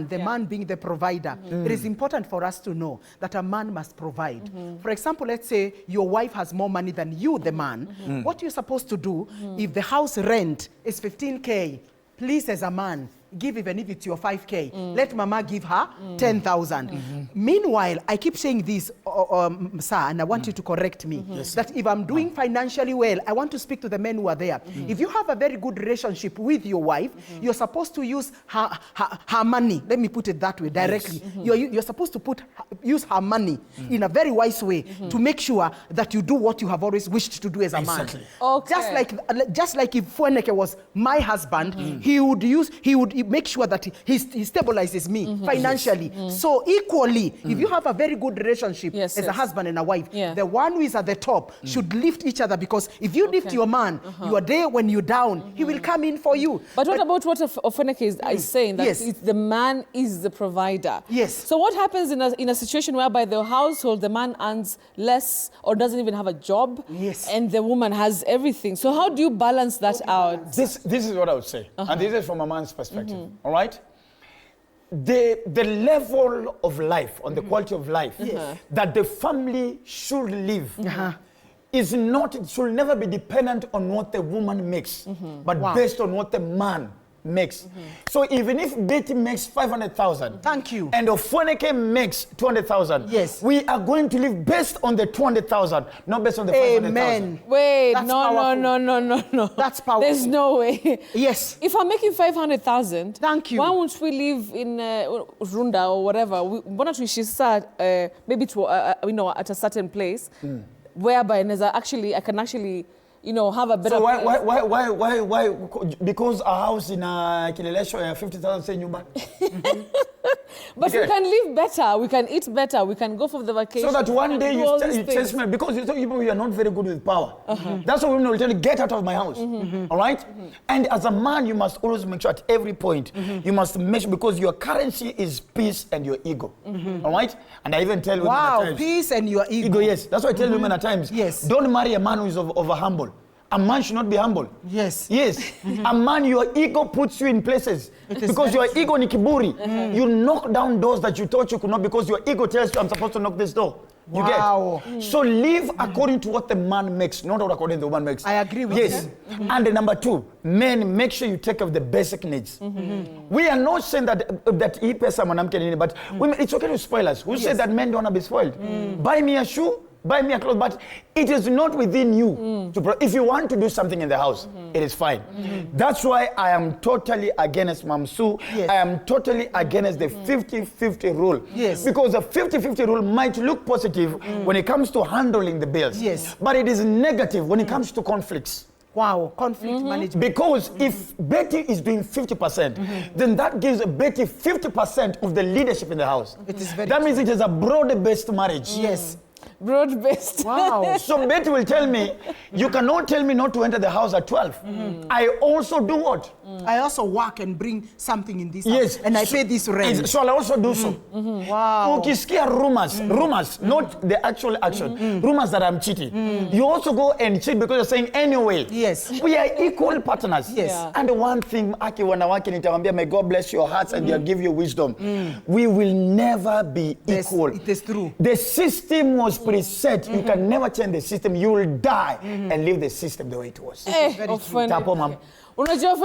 the man being the provider, it is important for us to know that a man must provide. For example, let's say your wife has more money than you, the man. What you're supposed to do, if the house rent is 15K, please, as a man, give even if it's your 5K. Let mama give her 10,000. Meanwhile, I keep saying this, sir, and I want you to correct me, that if I'm doing financially well, I want to speak to the men who are there. If you have a very good relationship with your wife, you're supposed to use her money. Let me put it that way, directly. You're supposed to use her money in a very wise way to make sure that you do what you have always wished to do as a man. Okay. Just like if Ofweneke was my husband, he would make sure that he stabilizes me financially. So equally, if you have a very good relationship as a husband and a wife, the one who is at the top should lift each other, because if you lift your man, you are there when you're down, he will come in for you. But what about what Ofweneke is saying, that the man is the provider? Yes. So what happens in a situation whereby the household, the man earns less or doesn't even have a job, and the woman has everything? So how do you balance that out? This is what I would say, and this is from a man's perspective. All right, the level of life, on the quality of life that the family should live is not, it should never be dependent on what the woman makes, but based on what the man makes. So even if Betty makes 500,000, thank you, and Ofweneke makes 200,000, we are going to live based on the 200,000, not based on the 500,000. Wait, no. That's powerful. There's no way. Yes. If I'm making 500,000, thank you, why won't we live in Runda or whatever? Why don't we start maybe to at a certain place whereby I can actually have a better. So why? Because a house in Kilelesho 50,000 say nyumba. But we can live better, we can eat better, we can go for the vacation. So that one day you chase me, because you are not very good with power. That's why women will tell you, get out of my house. All right? And as a man, you must always make sure at every point, you must make sure, because your currency is peace and your ego. All right? And I even tell women at times, peace and your ego. Yes. That's why I tell women at times, don't marry a man who is over humble. A man should not be humble. Yes. A man, your ego puts you in places. Because your ego ni kiburi. You knock down doors that you thought you could not, because your ego tells you, I'm supposed to knock this door. You get? So live according to what the man makes, not according to the woman makes. I agree with you. And number two, men, make sure you take care of the basic needs. We are not saying that he pays someone, but women, it's okay to spoil us. Who said that men don't want to be spoiled? Buy me a shoe, buy me a clothes, but it is not within you. If you want to do something in the house, it is fine. That's why I am totally against Mamsu. I am totally against the 50-50 rule. Because the 50-50 rule might look positive when it comes to handling the bills. But it is negative when it comes to conflicts. Conflict management. Because if Betty is doing 50%, then that gives Betty 50% of the leadership in the house. That means it is a broad-based marriage. Broad-based. So Betty will tell me, you cannot tell me not to enter the house at 12. I also do what? I also work and bring something in this house. And I pay this rent. So I also do so. Ukisikia rumors, not the actual action. Rumors that I'm cheating. You also go and cheat because you're saying anyway. We are equal partners. And one thing, Aki wanawake nitawambia, may God bless your hearts and He'll give you wisdom. We will never be equal. It is true. The system was preset. You can never change the system. You will die and leave the system the way it was. Unajua